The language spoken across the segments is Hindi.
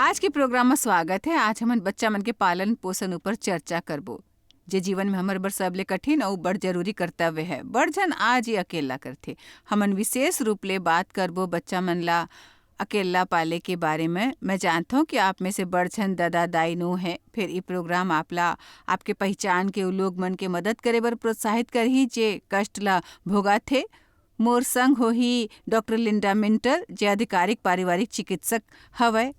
आज के प्रोग्राम में स्वागत है। आज हमन बच्चा मन के पालन पोषण ऊपर चर्चा करबो। जे जीवन में हमर बर सबले कठिन और बड़ जरूरी कर्तव्य है। बड़ जन आज ये अकेला करथे। हमन विशेष रूप ले बात करबो बच्चा मन ला अकेला पाले के बारे में। मैं जानता हूँ कि आप में से बड़ जन दादा दाई नो है। फिर ये प्रोग्राम आपला आपके पहचान के लोग मन के मदद करे बर प्रोत्साहित करही जे कष्ट ला भोगा थे। मोर संग होही डॉक्टर लिंडा मिंटल जे आधिकारिक पारिवारिक चिकित्सक हवय।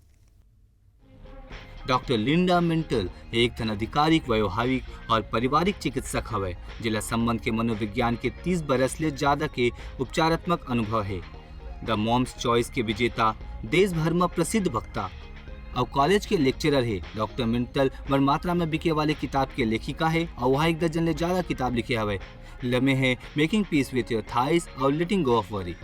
डॉक्टर लिंडा मिंटल एक ठन आधिकारिक वैवाहिक और पारिवारिक चिकित्सक हवय जिला संबंध के मनोविज्ञान के 30 बरस ले ज्यादा के उपचारात्मक अनुभव है। द मॉम्स चॉइस के विजेता, देश भर में प्रसिद्ध वक्ता और कॉलेज के लेक्चरर है। डॉक्टर मिंटल बड़ मात्रा में बिके वाले किताब के लेखिका है और वहाँ 1 दर्जन ले ज्यादा किताब लिखे हवे। लम्हे है making piece with your thighs और लेटिंग गो ऑफ वरी।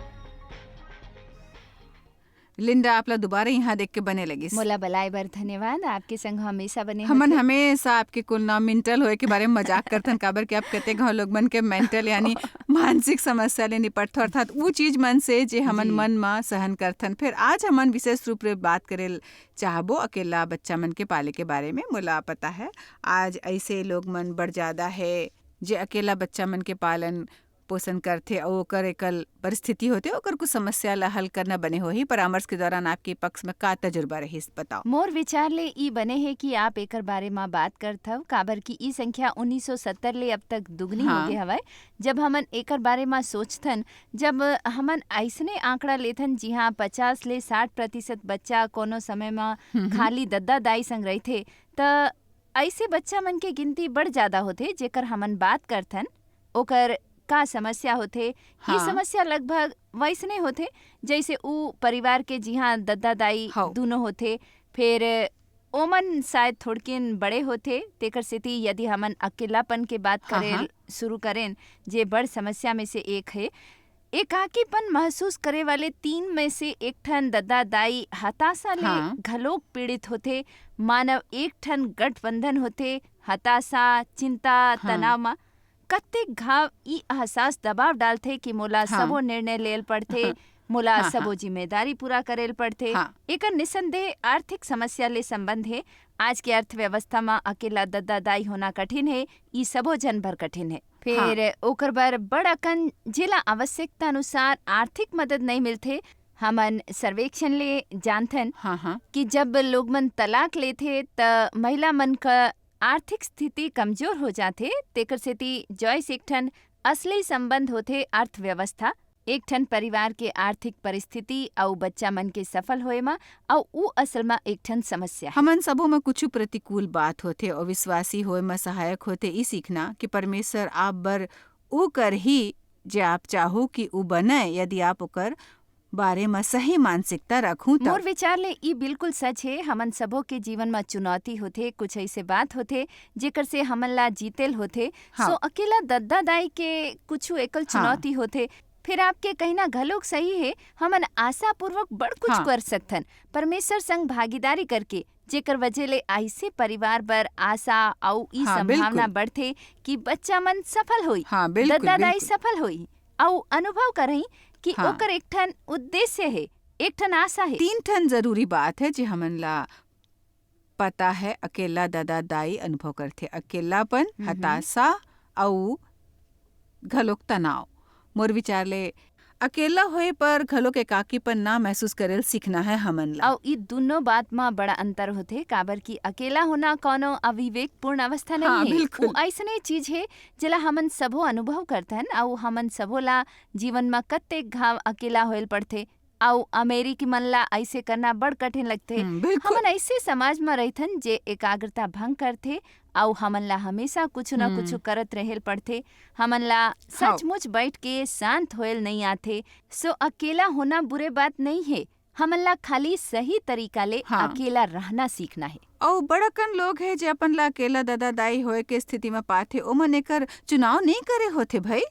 लिंडा आपला दोबारा यहाँ देख के बने लगी। मोला बलाई बर धन्यवाद। आपके संग हमेशा बने हमन होथे। हमेशा आपके कुल नाम मेंटल होए के बारे में मजाक करथन काबर कि आप कहते गाँव लोग मन के मेंटल यानी मानसिक समस्या ले निपटथो अर्थात वो चीज मन से जे हमन मन में सहन करथन। फिर आज हमन विशेष रूप से बात करे चाहबो अकेला बच्चा मन के पाले के बारे में। मोला पता है आज ऐसे लोग मन बड़ ज्यादा है जे अकेला बच्चा मन के पालन पोषण करथे और ओकर एकल परिस्थिति होते ओकर कुछ समस्या ला हल करना बने होही। परामर्श के दौरान आपके पक्ष में का तजुर्बा रही बताओ। मोर विचार ले ई बने है कि आप एकर बारे में बात करत हव काबर की ई संख्या 1970 ले अब तक दुगनी हो गए हवय। जब हमन एकर बारे में सोचथन, जब हमन ऐसने आंकड़ा लेथन जी हाँ 50 ले 60% बच्चा कोनो समय में खाली दद्दा दाई संग रहिथे त ऐसे बच्चा मन के गिनती बड़ ज्यादा होथे जेकर हमन बात करथन ओकर का समस्या होथे। ये समस्या लगभग वैसने होथे जैसे उ परिवार के जी हाँ दद्दा दाई दोनों होथे। फिर ओमन शायद थोड़किन बड़े होथे तेकर सेती यदि हमन अकेलापन के बात करें शुरू करें जे बड़ समस्या में से एक है। एकाकीपन महसूस करे वाले 3 में से एक ठन दद्दा दाई हताशा ले घलोक पीड़ित होथे। मानव एक ठन गठबंधन होथे हताशा चिंता तनाव में कत्ते घाव ई एहसास दबाव डालथे कि मोला सबो निर्णय लेल पड़थे, मोला सबो जिम्मेदारी पूरा करेल पड़थे। एकर निसंदेह आर्थिक समस्या ले संबंध है। आज के अर्थव्यवस्था में अकेला दद्दा दाई होना कठिन है। ई सबो जन भर कठिन है। फिर ओकर बर बड़ अकन जिला आवश्यकता अनुसार आर्थिक मदद नहीं मिलथे। हमन सर्वेक्षण ले जानथन कि जब लोग मन तलाक लेथे त महिला मन का आर्थिक स्थिति कमजोर हो जाथे। तेकर सेती जॉइस एक ठन असली संबंध होथे अर्थव्यवस्था, एक ठन परिवार के आर्थिक परिस्थिति और बच्चा मन के सफल होए में और उ असल में एक ठन समस्या है। हमन सबो में कुछ प्रतिकूल बात होथे और विश्वासी होए में सहायक होथे ई सीखना कि परमेश्वर आप बर उ कर ही जे आप चाहो कि उ बने यदि आप ओकर बारे में सही मानसिकता रखूं। मोर विचार ले ई बिल्कुल सच है। हमन सबो के जीवन में चुनौती होथे, कुछ ऐसे बात होथे जेकर से हमन ला जीतेल होथे। सो अकेला दद्दा दाई के कुछ एकल चुनौती होथे। फिर आपके कहना घलोक सही है। हमन आशा पूर्वक बड़ कुछ कर सकथन परमेश्वर संग भागीदारी करके जेकर वजह ले ऐसे परिवार बर आशा और ई संभावना बढ़थे कि बच्चा मन सफल होई, दद्दा दाई सफल होई और अनुभव करही कि ओकर एक ठन उद्देश्य है, एक ठन आशा है। 3 ठन जरूरी बात है जो हमन ला पता है अकेला दादा दाई अनुभव करथे। अकेलापन, हताशा और घलोक तनाव। मोर विचार ले अकेला होए पर घलोक एकाकीपन ना महसूस करेल सीखना है हमन ला। और ई दोनों बात में बड़ा अंतर होथे काबर की अकेला होना कोनो अविवेकपूर्ण अवस्था नहीं है। वो ऐसने चीज है जेला हमन सबो अनुभव करथन और हमन सबो ला जीवन में कत्ते घाव अकेला होएल पड़थे और अमेरिकी मन ला ऐसे करना बड़ कठिन लगथे। हमन ऐसे समाज में रहथन जे एकाग्रता भंग करथे और हमन ला हमेशा कुछ न कुछ करत रहेल पड़थे। हमन ला सचमुच बैठ के शांत होएल नहीं आथे। सो अकेला होना बुरे बात नहीं है। हमन ला खाली सही तरीका ले अकेला रहना सीखना है। और बड़कन लोग है जे अपन ला अकेला दादा दाई होए के स्थिति में पाथे ओमन एकर चुनाव नहीं करे होथे भाई।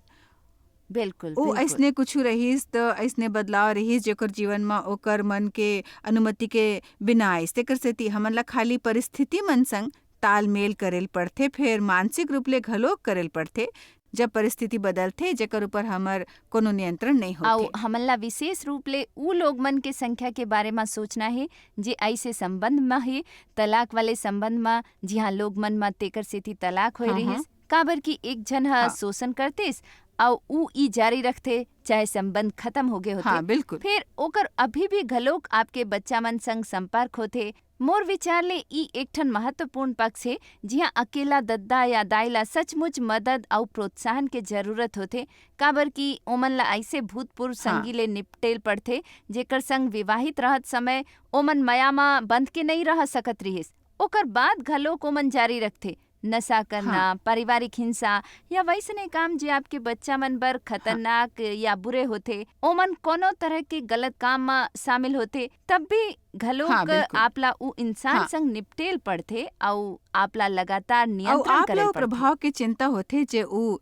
बिल्कुल ओ ऐसने कुछ रहीस तो ऐसने बदलाव रहीस जेकर जीवन में ओकर मन के अनुमति के बिना आइस। तेकर सेती हमन ला खाली परिस्थिति मन संग तालमेल करेल पड़थे। फिर मानसिक रूप ले घलोक करेल पड़थे जब परिस्थिति बदलथे जेकर ऊपर हमर कोनो नियंत्रण नहीं आउ होथे। हमला विशेष रूप ले उ लोग मन के संख्या के बारे में सोचना है जे ऐसे संबंध में है, तलाक वाले संबंध में, जिहाँ लोग मन में तेकर सेती तलाक होए हाँ, रहिस, काबर की एक जन हाँ। शोषण करतेस और उ ई जारी रखते चाहे संबंध खत्म हो गए होते। हाँ बिल्कुल। फिर ओकर अभी भी घलोक आपके बच्चा मन संग संपर्क होते। मोर विचार ले ई एक ठन महत्वपूर्ण पक्ष है जिहाँ अकेला दद्दा या दाई ला सचमुच मदद और प्रोत्साहन के जरूरत होते, काबर की ओमन ला ऐसे भूतपूर्व संगी ले निपटेल पड़थे जेकर संग विवाहित रहत समय ओमन मायामा बंध के नहीं रह सकत रहिस। ओकर बाद घलोक ओमन जारी रखथे नशा करना, पारिवारिक हिंसा या वैसने काम जे आपके बच्चा मन बर खतरनाक या बुरे होते, ओमन कोनो तरह के गलत काम में शामिल होते, तब भी घलोक बिल्कुल। आपला उ इंसान संग निपटेल पड़थे और आपला लगातार और नियंत्रण आप करेल लोग पड़थे। प्रभाव के चिंता होथे जे उ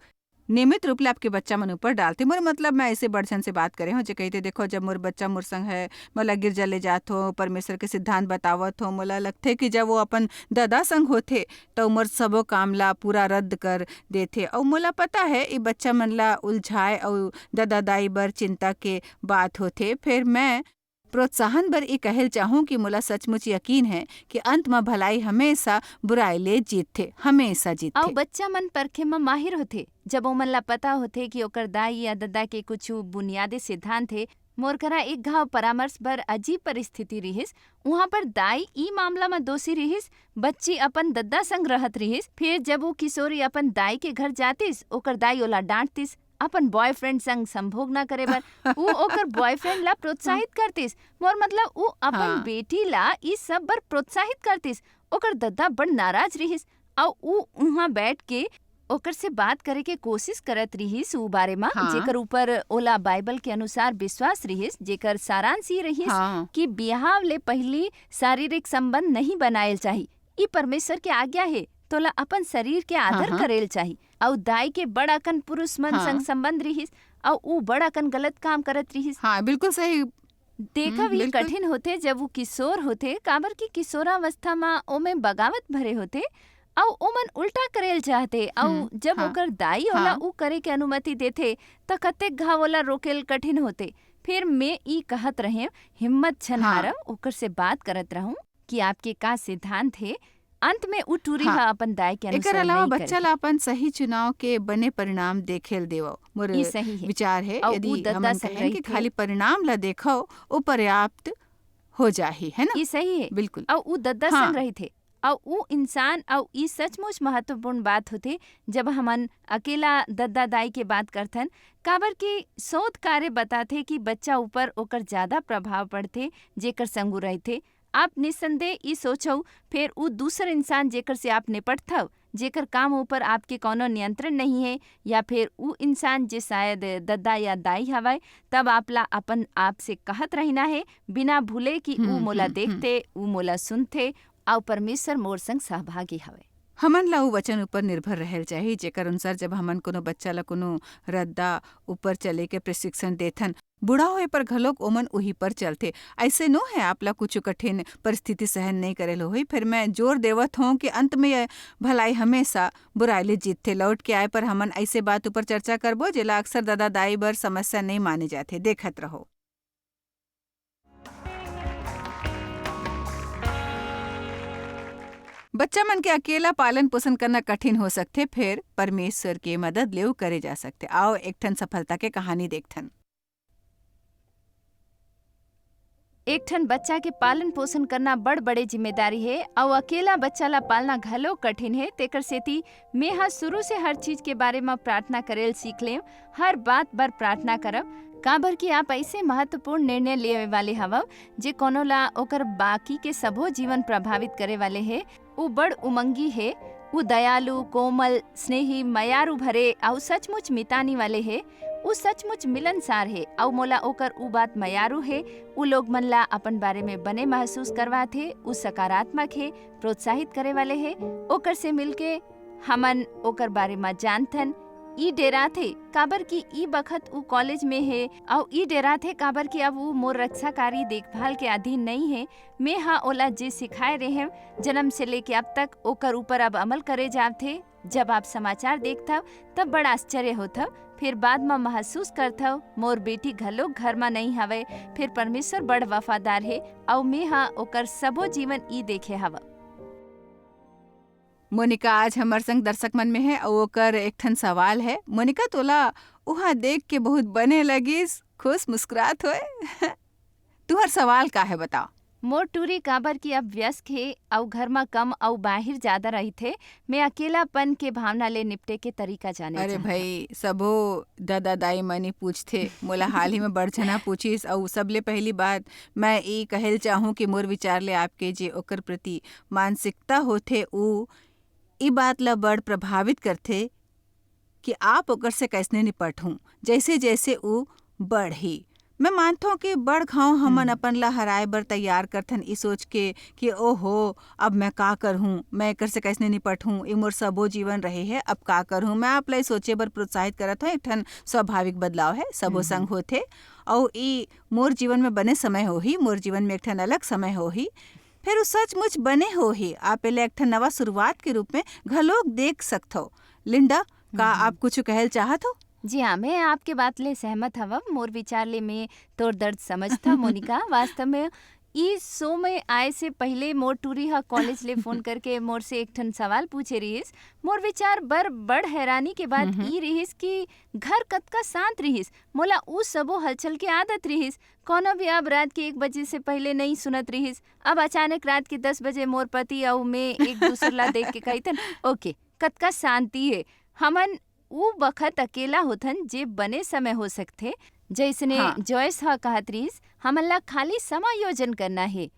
नियमित रूप ले आपके बच्चा मन ऊपर डालते। मोर मतलब मैं ऐसे बड़छन से बात करे हूँ जे कहते देखो जब मोर बच्चा मोर संग है, मोला गिरजा ले जात हो, परमेश्वर के सिद्धांत बतावत हो, मोला लगथे कि जब वो अपन दादा संग होथे तो मोर सबो काम ला पूरा रद्द कर देथे। और मोला पता है ये बच्चा मन ला उलझाए और दादा दाई बर चिंता के बात होथे। फिर मैं प्रोत्साहन बर ये कहल चाहूँ कि मोला सचमुच यकीन है कि अंत में भलाई हमेशा बुराई ले जीतथे, हमेशा और जीतथे। बच्चा मन परखे में माहिर होथे जब ओमन ला पता होथे कि ओकर दाई या दद्दा के कुछ बुनियादी सिद्धांत है। मोर करा एक घाव परामर्श बर अजीब परिस्थिति रिहिस। वहाँ पर दाई ई मामला में दोषी रिहिस, बच्ची अपन दद्दा संग रहत रिहिस। फिर जब वो किशोरी अपन दाई के घर जातिस, ओकर दाई ओला डांटतिस अपन बॉयफ्रेंड संग संभोग न करे बर। उ ओकर बॉयफ्रेंड ला प्रोत्साहित करतिस। मोर मतलब उ अपन बेटी ला ई सब बर प्रोत्साहित करतिस। ओकर दद्दा बड़ नाराज रिहिस और उ उहाँ बैठ के ओकर से बात करे के कोशिश करत रिहिस उ बारे में जेकर ऊपर ओला बाइबल के अनुसार विश्वास रिहिस, जेकर सारांश ये रिहिस कि बिहाव ले पहली शारीरिक संबंध नहीं बनाएल चाही। ई परमेश्वर के आज्ञा है, तोला अपन शरीर के आदर करेल चाही। और दाई के बड़ अकन पुरुष मन संग संबंध रिहिस और उ बड़ अकन गलत काम करत रिहिस। हाँ बिल्कुल सही। देखा भी कठिन होते जब वो किशोर होते, काबर की किशोरावस्था में ओमे बगावत भरे होते और ओमन उल्टा करेल चाहते। और जब ओकर दाई ओला उ करे के अनुमति देथे त कतेक घाव ओला रोकेल कठिन होते। फिर मैं ई कहत रहे हिम्मत छनहार ओकर से बात करत रहूं कि आपके का सिद्धांत है। अंत में उ टूरी अपन दाई के अनुसार एकर अलावा नहीं बच्चा ला अपन सही चुनाव के बने परिणाम देखेल देवो। मोर ई सही है। विचार है और उ यदि दद्दा हम संग कहें कि रहिथे। खाली परिणाम ला देखो वो पर्याप्त हो जाही, है ना? ई सही है। बिल्कुल। और उ दद्दा संग रही थे और उ इंसान और ई सचमुच महत्वपूर्ण बात होते जब हमन अकेला दद्दा दाई के बात करथन, काबर की शोध कार्य बताथे कि बच्चा ऊपर ओकर ज्यादा प्रभाव पड़थे जेकर संग रहथे। आप निसंदेह ई सोचो फिर उ दूसर इंसान जेकर से आप निपटथव, जेकर काम ऊपर आपके कोनो नियंत्रण नहीं है, या फिर उ इंसान जे शायद दद्दा या दाई हवाय, तब आपला अपन आप से कहत रहना है बिना भूले कि उ मोला देखते, उ मोला सुनते और परमेश्वर मोर संग सहभागी हवे। हमन ला उ वचन ऊपर निर्भर रहल चाहिए जेकर अनुसार जब हमन कोनो बच्चा ला कोनो रद्दा ऊपर चले के प्रशिक्षण देथन, बूढ़ा होए पर घलोक ओमन उही पर चलते। ऐसे नो है आपला कुछ कठिन परिस्थिति सहन नहीं करेल होई। फिर मैं जोर देवत हूँ कि अंत में भलाई हमेशा बुराई ले जीतथे। लौट के आए पर हमन ऐसे बात ऊपर चर्चा करबो जेला अक्सर दादा दाई बर समस्या नहीं माने जाथे। देखत रहो। बच्चा मन के अकेला पालन पोषण करना कठिन हो सकते, फिर परमेश्वर के मदद ले करे जा सकते। आओ एक ठन सफलता के कहानी देखथन। एक ठन बच्चा के पालन पोषण करना बड़ बड़े जिम्मेदारी है और अकेला बच्चा ला पालना घलो कठिन है। तेकर सेती मैं हा शुरू से हर चीज के बारे में प्रार्थना करेल सीख लेव, हर बात बर प्रार्थना करब, काबर कि आप ऐसे महत्वपूर्ण निर्णय लेवे वाले हवव जे कोनो ला ओकर बाकी के सबो जीवन प्रभावित करे वाले है। उ बड़ उमंगी है, उ दयालु, कोमल, स्नेही, मयारू भरे और सचमुच मितानी वाले है। उ सचमुच मिलनसार है और मोला ओकर उ बात मयारू है। उ लोग मन ला अपन बारे में बने महसूस करवाथे। उ सकारात्मक है, प्रोत्साहित करे वाले है। ओकर से मिलके हमन ओकर बारे में जानथन। ई डेरा थे काबर की ई बखत उ कॉलेज में है और ई डेरा थे काबर की अब वो मोर रक्षाकारी देखभाल के अधीन नहीं है। मैं हाँ ओला जे सिखाए रहे जन्म से लेके अब तक ओकर ऊपर अब अमल करे जाव थे। जब आप समाचार देखथव तब बड़ा आश्चर्य होथव, फिर बाद में महसूस करथव मोर बेटी घलो घर में नहीं हवे, फिर परमेश्वर बड़ वफादार है और मैं हाँ ओकर सबो जीवन ई देखे हवा। मोनिका आज हमार संग दर्शक मन में है और ओकर एक ठन सवाल है। मोनिका तोला वहाँ देख के बहुत बने लगिस, खुश मुस्कुरात होए। तुहर सवाल का है बताओ। मोर टूरी काबर की अब व्यस्त है और घर में कम और बाहर ज्यादा रही थे। मैं अकेलापन के भावना ले निपटे के तरीका जाने अरे चाहता। भाई सबो दादा दाई मनी पूछते, मोला हाल ही में बढ़झना पूछिस और सबले पहली बात मैं ई कहल चाहूँ कि मोर विचार ले आपके जे ओकर प्रति मानसिकता होथे ऊ ई बात ला बड़ प्रभावित करथे कि आप ओकर से कैसने निपटहूँ जैसे जैसे ऊ बढ़ी। मैं मानथो कि बड़ घाव हमन अपन ला हराए बर तैयार करथन ई सोच के कि ओहो अब मैं का करहूँ, मैं एकर से कैसने निपटहूँ, ई मोर सबो जीवन रहे है, अब का करहूँ। मैं आप ला सोचे बर प्रोत्साहित करत हूँ। एक ठन स्वाभाविक बदलाव है, सबो संग होथे और ई मोर जीवन में बने समय होही, मोर जीवन में एक ठन अलग समय होही, फिर उ सचमुच बने होही। आप एला एक ठन नवा शुरुआत के रूप में घलोक देख सकथो। लिंडा, का आप कुछ कहल चाहत हो? जी हाँ, मैं आपके बात ले सहमत हवा। मोर विचार ले मैं तोर दर्द समझता मोनिका। वास्तव में ई शो में आए से पहले मोर टूरी हा कॉलेज ले फोन करके मोर से एक ठन सवाल पूछे रहीस। मोर विचार बड़ हैरानी के बात ई रहीस कि घर कतका शांत रहीस। मोला उ सबो हलचल के आदत रहीस, कोनो भी अब रात के 1 बजे से पहले नहीं सुनत रहीस। अब अचानक रात के 10 बजे मोर पति और मैं एक दूसरे ला देख के कहितन ओके कतका शांति है। हमन उ बखत अकेला होथन जे बने समय हो सकथे। जैसने जॉयस हा कहत रहीस, हमन ला खाली समायोजन करना है।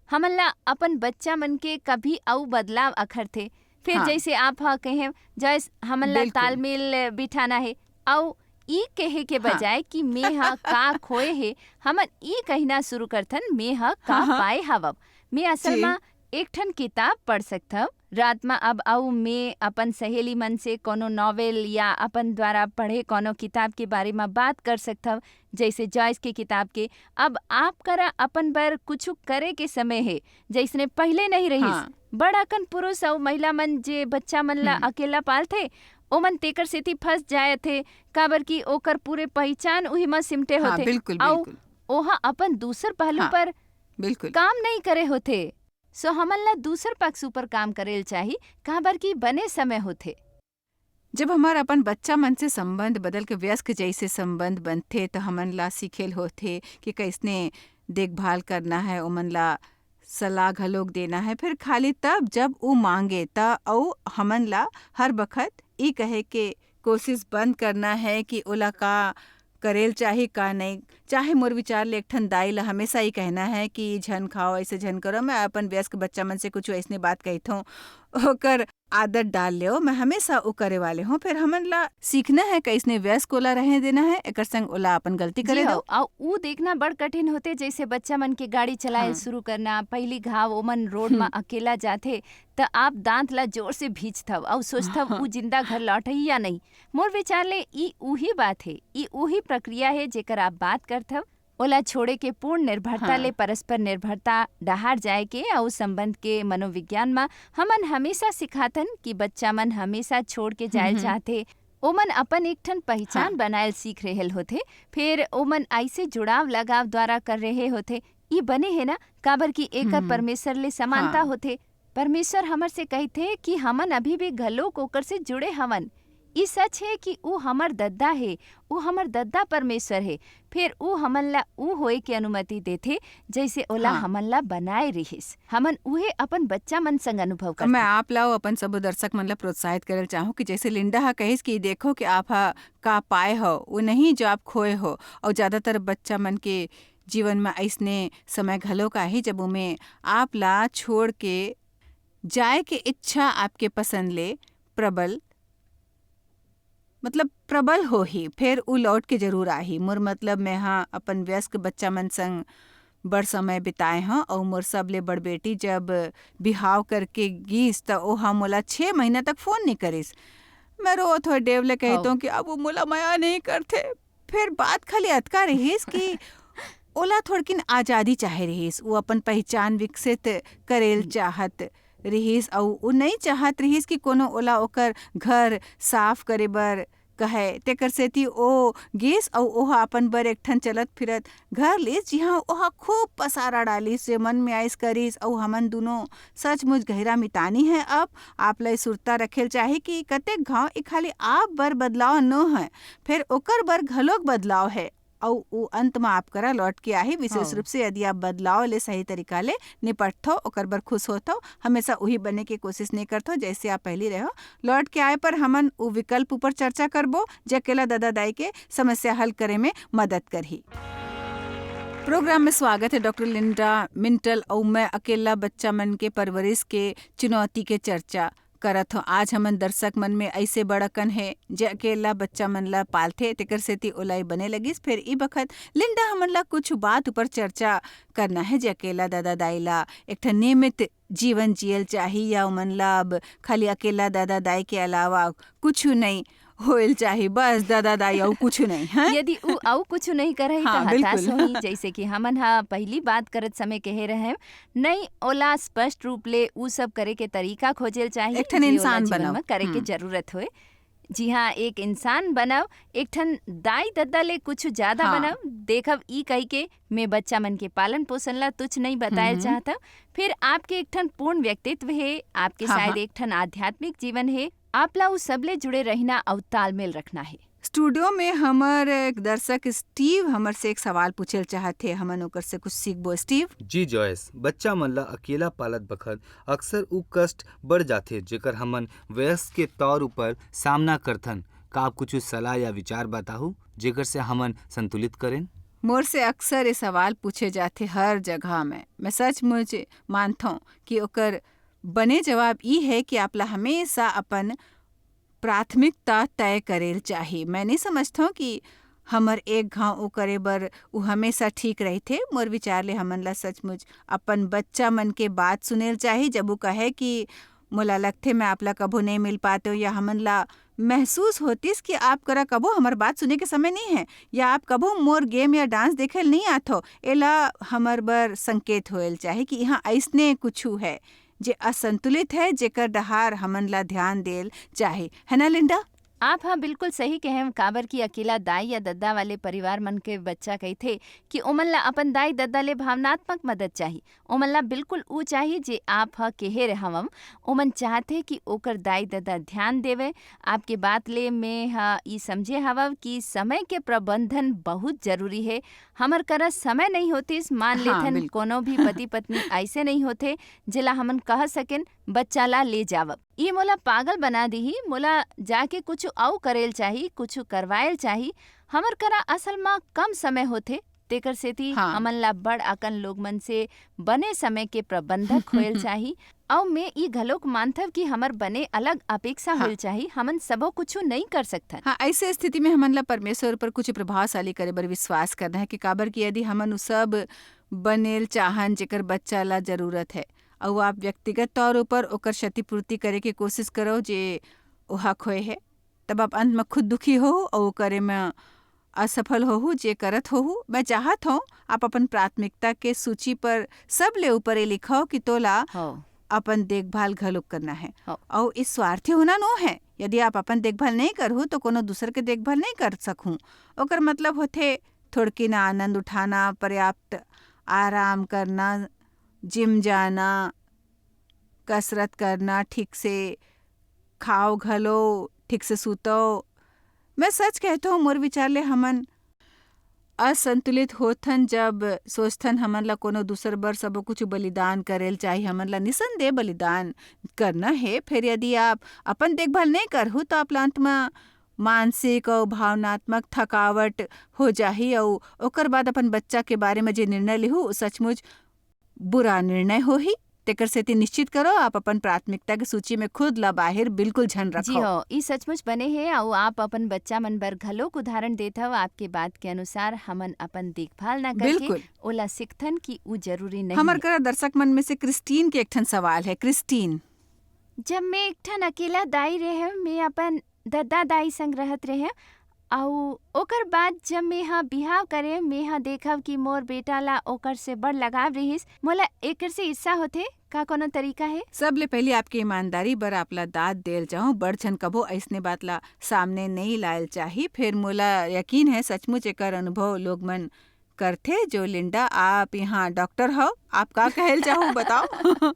हमन ला अपन बच्चा मन के कभी अउ बदलाव अखर थे। फिर जैसे आप हा कहे जॉयस, हमन ला तालमेल बिठाना है और ई कहे के बजाय कि मैं हा का खोए है, हमन ई कहना शुरू करथन मैं हा का पाए हवब। मैं असल में एक ठन किताब पढ़ सकथव रात में। अब आऊ मैं अपन सहेली मन से कोनो नॉवेल या अपन द्वारा पढ़े कोनो किताब के बारे में बात कर सकथव, जैसे जॉयस के किताब के। अब आप करा अपन बर कुछ करे के समय है जैसने पहले नहीं रहीस। बड़ाकन पुरुष और महिला मन जे बच्चा मन ला अकेला पालथे ओमन तेकर सेती फंस जाए थे, काबर की ओकर पूरे पहचान उही में सिमटे होथे। बिल्कुल, बिल्कुल। ओहा अपन दूसर पहलू पर बिल्कुल काम नहीं करे होथे। सो हमन ला दूसर पक्ष ऊपर काम करेल चाही, काबर की बने समय होथे। जब हमार अपन बच्चा मन से संबंध बदल के वयस्क जैसे संबंध बनथे तो हमन ला सीखेल होथे कि कैसने देखभाल करना है, ओमन ला सलाह घलोक देना है। फिर खाली तब जब उ मांगे त औ हमन ला हर बखत ई कहे के कोशिश बंद करना है कि ओला का करेल चाही का नहीं। चाहे मोर विचार ले एक ठन दाई ला हमेशा ही कहना है कि झन खाओ ऐसे झन करो। मैं अपन वयस्क बच्चा मन से कुछ ऐसने बात कहत हूँ, ओकर आदत डाल ले मैं हमेशा वो करे वाले हूँ। फिर हमन ला सीखना है कैसने वयस्क ओला रहे देना है, एकर संग ओला अपन गलती करे दो। और ऊ देखना बड़ कठिन होते, जैसे बच्चा मन के गाड़ी चलाए शुरू करना। पहली घाव ओमन रोड में अकेला जाथे त आप दांत ला जोर से भींचथव और सोचथव ऊ जिंदा घर लौटही या नहीं। मोर विचार ले ई उही बात है, ई उही प्रक्रिया है जेकर आप बात करथव। ओला छोड़े के पूर्ण निर्भरता ले परस्पर निर्भरता डहार जाए के और संबंध के मनोविज्ञान में हमन हमेशा सिखाथन कि बच्चा मन हमेशा छोड़ के जायल चाहते। ओमन अपन एक ठन पहचान बनायल सीख रहेल होथे, फिर ओमन ऐसे जुड़ाव लगाव द्वारा कर रहे होथे। ई बने है ना काबर की एकर परमेश्वर ले समानता होथे। परमेश्वर हमर से कहथे कि हमन अभी भी घलोक ओकर से जुड़े हवन। ई सच है कि ऊ हमर दद्दा है, ऊ हमर दद्दा परमेश्वर है। फिर ऊ हमन ला ऊ होए के अनुमति देथे जैसे ओला हमन ला बनाए रहिस। हमन उहे अपन बच्चा मन संग अनुभव करते। मैं आप लाओ अपन सब दर्शक मन ला प्रोत्साहित करल चाहूँ कि जैसे लिंडा हा कहिस कि देखो कि आप हा का पाए हो वो नहीं जो आप खोए हो। और ज्यादातर बच्चा मन के जीवन में ऐसने समय घलो का ही जब उमें आप ला छोड़ के जाए के इच्छा आपके पसंद ले प्रबल हो ही, फिर उ लौट के जरूर आही। मोर मतलब मैं हाँ अपन वयस्क बच्चा मन संग बड़ समय बिताए हाँ। और मोर सबले बड़ बेटी जब बिहाव करके गीस त ओ हम मोला 6 महीना तक फोन नहीं करिस। मैं रोत हो डेवले कहता हूँ कि अब वो मोला माया नहीं करते। फिर बात खाली अतका रहीस कि ओला थोड़किन आज़ादी चाहे रहीस, वो अपन पहचान विकसित करेल चाहत रहीस, और वो नहीं चाहत रहीस कि कोनो ओला ओकर घर साफ करे बर कहे। तेकर सेती ओ गेस और ओहा अपन बर एक ठन चलत फिरत घर लेस, जिहाँ ओहा खूब पसारा डालिस से मन में आइस करिस। और हमन दोनों सचमुच गहरा मितानी है। अब आप ला सुरता रखेल चाहे कि कतेक घाव ई खाली आप बर बदलाव न है, फिर ओकर बर घलोक बदलाव है। और वो अंत में आप करा लौट के आही, विशेष रूप से यदि आप बदलाव ले सही तरीका ले निपटथो, ओकर बर खुश होथो, हमेशा वही बने की कोशिश नहीं करथो जैसे आप पहले रहो। लौट के आए पर हमन वो विकल्प ऊपर चर्चा करबो जो अकेला दादा दाई के समस्या हल करे में मदद करही। प्रोग्राम में स्वागत है डॉक्टर लिंडा मिंटल, और मैं अकेला बच्चा मन के परवरिश के चुनौती के चर्चा करत हो। आज हमन दर्शक मन में ऐसे बड़कन है जे अकेला बच्चा मन ला पालथे, तेकर सेती ओलाई बने लगिस। फिर ई बखत लिंडा हमन ला कुछ बात ऊपर चर्चा करना है जे अकेला दादा दाई ला एक ठन नियमित जीवन जियल चाही, या मन ला अब खाली अकेला दादा दाई के अलावा कुछ नहीं होइल चाही, बस दादा दाई और कुछ नहीं है। यदि उ आउ कुछ नहीं करही हाँ, तो हताश बिल्कुल। होही। जैसे कि हमन पहली बात करत समय कहे रहे, नहीं ओला स्पष्ट रूप ले उ सब करे के तरीका खोजेल चाहिए, एक ठन जे ओला इंसान जीवन बनाओ। में करे के जरूरत होए। जी हाँ, एक इंसान बनाओ, एक ठन दाई दद्दा ले कुछ ज्यादा हाँ। बनाओ। देखब ई कही के मैं बच्चा मन के पालन पोषण ला तुच्छ नहीं बताए चाहता। फिर आपके एक ठन पूर्ण व्यक्तित्व है, आपके हाँ, शायद हाँ। एक ठन आध्यात्मिक जीवन है, आप ला उस सबले जुड़े रहना और तालमेल रखना है। स्टूडियो में हमर एक दर्शक स्टीव हमर से एक सवाल पूछल चाहते, हमन ओकर से कुछ सीखबो। स्टीव जी जॉयस, बच्चा मन ला अकेला पालत बखत अक्सर उ कष्ट बढ़ जाथे जेकर हमन वयस्क के तौर ऊपर सामना करथन। का आप कुछ सलाह या विचार बताहू जेकर से हमन संतुलित करें? मोर से अक्सर ये सवाल पूछे जाते हर जगह में। मैं सचमुच मानता हूँ कि ओकर बने जवाब ई है कि आपला हमेशा अपन प्राथमिकता तय करेल चाहिए। मैं नहीं समझता हूँ कि हमर एक घाव वो करे बर वो हमेशा ठीक रही थे। मोर विचार ले हमन ला सचमुच अपन बच्चा मन के बात सुनेल चाहिए। जब वो कहे कि मोला लगथे मैं आपला कभो नहीं मिल पाते हो, या हमन ला महसूस होतीस कि आप करा कभो हमार बात सुने के समय नहीं है, या आप कभो मोर गेम या डांस देखे नहीं आथो, एला हमर बर संकेत होएल चाहे कि यहाँ ऐसने कुछू है जे असंतुलित है, जेकर डहार हमन ला ध्यान देल चाहे, है ना लिंडा? आप बिल्कुल सही कहे। काबर की अकेला दाई या दद्दा वाले परिवार मन के बच्चा कही थे कि ओमन ला अपन दाई दद्दा ले भावनात्मक मदद चाहिए। ओमन ला बिल्कुल ऊ चाहिए जे आप कहे रहवम। ओमन चाहते कि ओकर दाई दद्दा ध्यान देवे। आपके बात ले मैं ई समझे हवव कि समय के प्रबंधन बहुत जरूरी है। हमर करा समय नहीं होती, मान हाँ, लेथन बिल्कुल। कोनो भी पति पत्नी ऐसे नहीं होते जिला हमन कह सकें बच्चा ला ले जावब। ये मोला पागल बना दी, मोला जाके कुछ आउ करेल चाही, कुछ करवाएल चाही। हमर करा असल में कम समय होथे, तेकर सेती हाँ। हमन ला बड़ अकन लोग मन से बने समय के प्रबंधक होएल चाही। और मैं ई घलोक मानथव कि हमर बने अलग अपेक्षा हाँ। होएल चाही। हमन सबो कुछ नहीं कर सकथन। हाँ, ऐसे स्थिति में हमन ला परमेश्वर पर कुछ प्रभावशाली करे बर विश्वास करना है कि काबर की यदि हमन उ सब बनेल चाहन जेकर बच्चा ला जरूरत है, और आप व्यक्तिगत तौर पर ओकर क्षतिपूर्ति करे के कोशिश करो जे ओहा खोए है, तब आप अंत में खुद दुखी हो और करे में असफल हो जे करत हो। मैं चाहत हूँ आप अपन प्राथमिकता के सूची पर सब ले ऊपर ये लिखो कि तोला हो अपन देखभाल घलोक करना है, हाँ। और इस स्वार्थी होना नो है। यदि आप अपन देखभाल नहीं करहु तो कोनो दूसर के देखभाल नहीं कर सकूँ। ओकर मतलब होथे थोड़की ना आनंद उठाना, पर्याप्त आराम करना, जिम जाना, कसरत करना, ठीक से खाओ घलो, ठीक से सूतो। मैं सच कहता हूँ मोर विचार ले हमन असंतुलित होथन जब सोचथन हमन ला कोनो दूसर बर सब कुछ बलिदान करेल चाहिए। हमन ला निसंदेह बलिदान करना है। फिर यदि आप अपन देखभाल नहीं करहु तो आप अंत में मानसिक और भावनात्मक थकावट हो जाही, और ओकर बाद अपन बच्चा के बारे में जे निर्णय लिहू सचमुच बुरा निर्णय होही। तेकर सेती निश्चित करो आप अपन प्राथमिकता के सूची में खुद ला बाहिर बिल्कुल झन जी रखो। हो, ई सचमुच बने है। और आप अपन बच्चा मन बर घलोक उदाहरण देत हव। आपके बात के अनुसार हमन अपन देखभाल ना करके बिल्कुल। ओला सिखथन कि ऊ जरूरी नहीं हमर है। करा दर्शक मन में से क्रिस्टीन के एक ठन सवाल है। क्रिस्टीन, जब मैं एक ठन अकेला दाई रहे, मैं अपन दादा दाई संग रहत रहे आउ ओकर बाद जब मेहा बिहाव करे मेहा देखब कि मोर बेटा ला ओकर से बड़ लगाव रहिस, मोला एकर से ईर्षा होथे। का कोनो तरीका है? सबले पहले आपके ईमानदारी बर आपला दाद देल जाऊं, बड़ झन कबो ऐसने बात ला सामने नहीं लायल चाही। फिर मोला यकीन है सचमुच एकर अनुभव लोग मन करथे। जो लिंडा, आप यहाँ डॉक्टर हो, आप का कहल चाहो बताओ।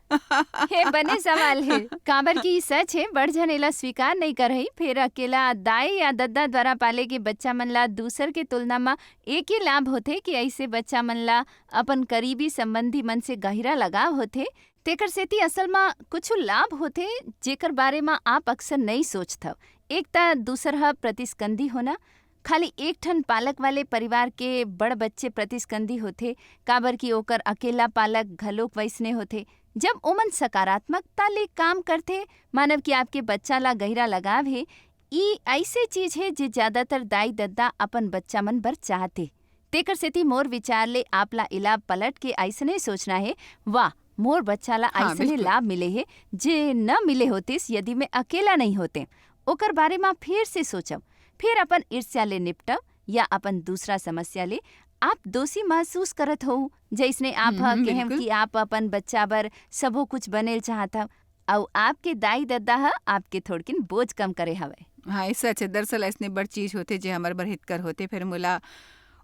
हे बने सवाल है, काबर की सच है बड़ झन एला स्वीकार नहीं कर रही। फिर अकेला दाई या दद्दा द्वारा पाले के बच्चा मन ला दूसर के तुलना में एक ही लाभ होथे कि ऐसे बच्चा मन ला अपन करीबी संबंधी मन से गहरा लगाव होथे। तेकर सेती असल में कुछ लाभ होथे जेकर बारे में आप अक्सर नहीं सोचथव। एक ता दूसर है प्रतिस्कंदी होना। खाली एक ठन पालक वाले परिवार के बड़ बच्चे प्रतिस्कंदी होथे, काबर की ओकर अकेला पालक घलोक वैसने होथे। जब ओमन सकारात्मकता ले काम करथे, मानव कि आपके बच्चा ला गहरा लगाव है, ई ऐसे चीज है जे ज्यादातर दाई दद्दा अपन बच्चा मन बर चाहते। तेकर सेती मोर विचार ले आपला इलाब पलट के ऐसने सोचना है, वाह मोर बच्चा ला हाँ, ऐसने बिल्कुल। लाभ मिले है जे न मिले होतिस यदि मैं अकेला नहीं होते। ओकर बारे में फिर से सोचब, फिर अपन ईर्ष्या ले निपटब या अपन दूसरा समस्या ले। आप दोषी महसूस करत हो जैसने आप कहें बिल्कुल। कि आप अपन बच्चा बर सबो कुछ बनेल चाहता और आपके दाई दद्दा ह आपके थोड़किन बोझ कम करे हवे। हाँ, ऐसा अच्छे दरअसल ऐसने बड़ चीज होते जे हमर बर हितकर होते। फिर मोला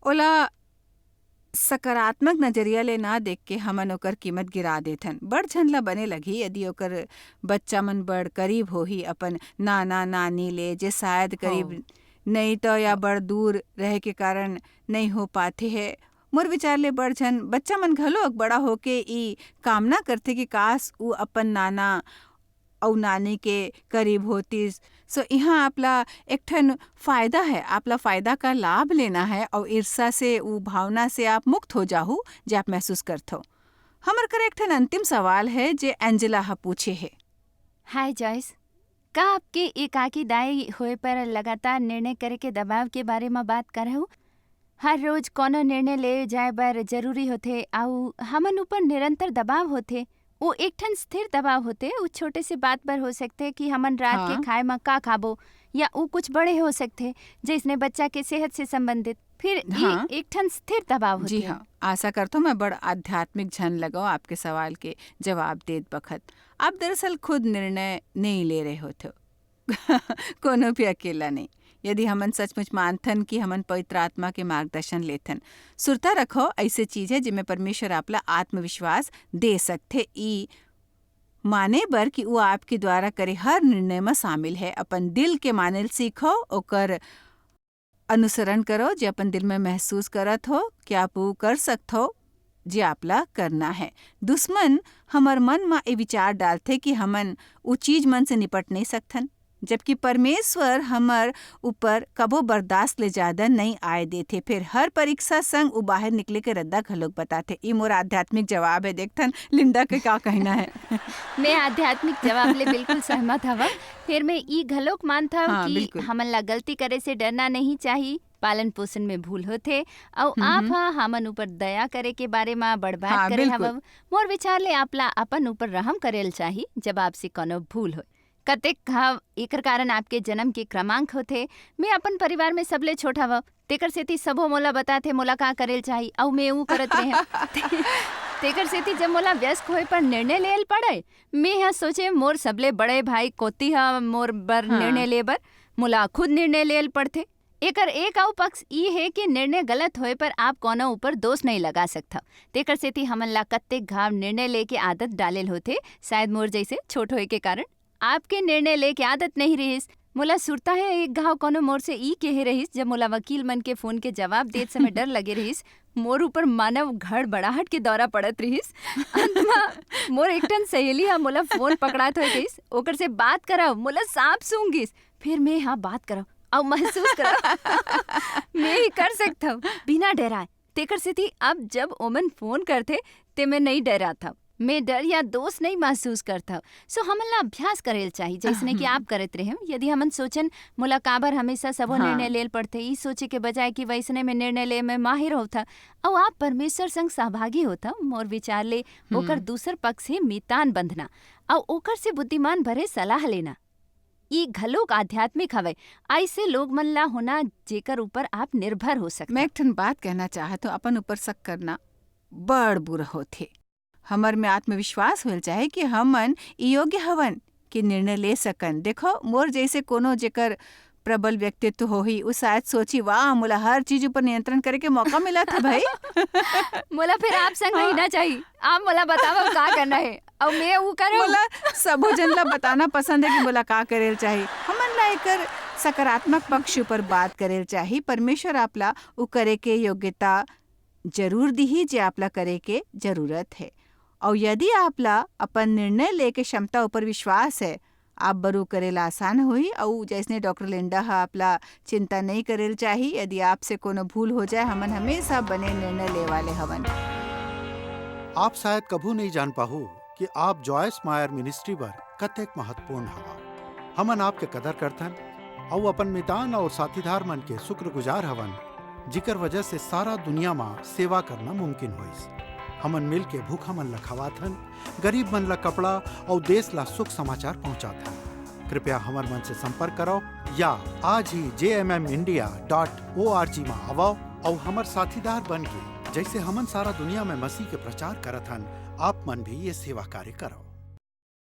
ओला सकारात्मक नजरिया ले ना देख के हमन ओकर कीमत गिरा देथन। बड़ झन ला बने लगी यदि ओकर बच्चा मन बड़ करीब होही अपन नाना नानी ले, जे शायद करीब नहीं तो या बड़ दूर रहे के कारण नहीं हो पाते है। मोर विचार ले बड़ झन बच्चा मन घलोक बड़ा होके ई कामना करथे कि काश ऊ अपन नाना और नानी के करीब होतीस। सो यहाँ आपला एक ठन फायदा है, आपला फायदा का लाभ लेना है और ईर्षा से ऊ भावना से आप मुक्त हो जाहू जे आप महसूस करथो। हमर करे एक ठन अंतिम सवाल है जे एंजेला हा पूछे है। हाय जॉयस, का आपके एकाकी दाई होए पर लगातार निर्णय करे के दबाव के बारे में बात करहु? हर रोज कोनो निर्णय ले जाए बर जरूरी होथे आउ हमन ऊपर निरंतर दबाव होथे। वो एक ठन स्थिर दबाव होते, वो छोटे से बात पर हो सकते कि हमन रात हाँ। के खाए में का खाबो, या वो कुछ बड़े हो सकते जैसने बच्चा के सेहत से संबंधित। फिर हाँ। एक ठन स्थिर दबाव होते। जी हाँ, आशा करता हूँ मैं बड़ आध्यात्मिक झन लगाओ आपके सवाल के जवाब देत बखत। आप दरअसल खुद निर्णय नहीं ले रहे होते हो। कोनो भी अकेला नहीं। यदि हमन सचमुच मानथन कि हमन पवित्र आत्मा के मार्गदर्शन लेथन, सुरता रखो ऐसे चीज है जिनमें परमेश्वर आपला आत्मविश्वास दे सकते। ई माने बर कि वो आपके द्वारा करे हर निर्णय में शामिल है। अपन दिल के मानेल सीखो, ओकर अनुसरण करो जे अपन दिल में महसूस करत हो कि आप वो कर सकत हो जे आपला करना है। दुश्मन हमर मन में ये विचार डालते कि हमन वो चीज मन से निपट नहीं सकथन, जबकि परमेश्वर हमर ऊपर कबो बर्दाश्त ले ज्यादा नहीं आए देते। फिर हर परीक्षा संग उ बाहर निकले के रद्दा घलोक बताते। ई मोर आध्यात्मिक जवाब है। देखथन लिंडा के क्या कहना है। मैं आध्यात्मिक जवाब ले बिल्कुल सहमत हवा। फिर मैं ई घलोक मानता हूँ हाँ, कि बिल्कुल। हमन ला गलती करे से डरना नहीं चाहिए। पालन पोषण में भूल होथे और आप हमन ऊपर दया करे के बारे में बड़ बात हाँ, करे बिल्कुल। हव। मोर विचार ले आपला अपन ऊपर रहम करेल चाहिए जब आपसे कोनो भूल हो। कतेक घाव एकर कारण आपके जन्म के क्रमांक होथे। मैं अपन परिवार में सबले छोटा हव, तेकर सेती सबो मोला बताथे मोला का करेल चाहिए और मैं ऊ करत रहे। तेकर सेती जब मोला व्यस्क होए पर निर्णय लेल पड़े, मैं यहाँ सोचे मोर सबले बड़े भाई कोती ह मोर बर हाँ। निर्णय ले बर मोला खुद निर्णय लेल पड़थे। एकर एक आउ पक्ष ई है कि निर्णय गलत होए पर आप कोनो ऊपर दोष नहीं लगा सकता। तेकर सेती हमन ला कत्तेक घाव निर्णय लेके आदत डालेल होथे। शायद मोर जैसे छोट होए के कारण आपके निर्णय लेके आदत नहीं रहिस। मोला सुरता है एक घाव कोनो मोर से ई कहे रहिस जब मोला वकील मन के फोन के जवाब देत समय डर लगे रहिस। मोर ऊपर मानव घड़बड़ाहट के दौरा पड़त रहिस। अंत में मोर एक ठन सहेली हा मोला फोन पकड़ात होए गइस, ओकर से बात करव, मोला सांप सूंघिस। फिर मैं हाँ बात करव और महसूस करव मैं ही कर सकता हूँ बिना डराए। तेकर सेती अब जब ओमन फोन करते ते मैं नहीं डरा था, मैं डर या दोष नहीं महसूस करता। सो हमन ला अभ्यास करेल चाहिए जैसने कि आप करत रहे। यदि हमन सोचन मोला काबर हमेशा सबो हाँ। निर्णय लेल पड़ते, ई सोचे के बजाय कि वैसने में निर्णय ले में माहिर होता और आप परमेश्वर संग सहभागी होता। मोर विचार ले ओकर दूसर पक्ष से मीतान बंधना और ओकर से बुद्धिमान भरे सलाह लेना, ई घलोक आध्यात्मिक हवे। ऐसे लोग मन ला होना जेकर ऊपर आप निर्भर हो सकते। मैं एक ठन बात कहना चाहत हूँ, अपन ऊपर शक करना बड़ बुरा होथे। हमर में आत्मविश्वास होल चाहे कि हमन योग्य हवन कि निर्णय ले सकन। देखो मोर जैसे कोनो जेकर प्रबल व्यक्तित्व होही, उ शायद सोची वाह मोला हर चीज ऊपर नियंत्रण करे के मौका मिला था भाई। मोला फिर आप संग रहना चाहिए। आप मोला बतावा का करना है और मैं वो करूँ। मोला सबो जन ला बताना पसंद है कि मोला का करेल चाहिए। हमन ला एकर सकारात्मक पक्ष ऊपर बात करेल चाहिए। परमेश्वर आपला उ करे के योग्यता जरूर दिही जे आपला करे के जरूरत है। और यदि आपला अपन निर्णय लेके क्षमता ऊपर विश्वास है, आप बरू करेला आसान हुई। और जैसे डॉक्टर लिंडा आपला चिंता नहीं करेल चाहिए। यदि आपसे कोनो भूल हो जाए, हमन हमेशा बने निर्णय ले वाले हवन। आप शायद कभू नहीं जान पाहु कि आप जॉयस मायर मिनिस्ट्री बर कतेक महत्वपूर्ण हवा। हमन आपके कदर करथन और अपन मितान और साथीदार मन के शुक्रगुजार हवन, जिकर वजह से सारा दुनिया में सेवा करना मुमकिन होइस। हमन मिल के भूखा मन ला खवाथन, गरीब मन ला कपड़ा और देश ला सुख समाचार पहुंचाथन। कृपया हमर मन से संपर्क करो या आज ही jmmindia.org में आवो और हमर साथीदार बन के जैसे हमन सारा दुनिया में मसीह के प्रचार करत हन, आप मन भी ये सेवा कार्य करो।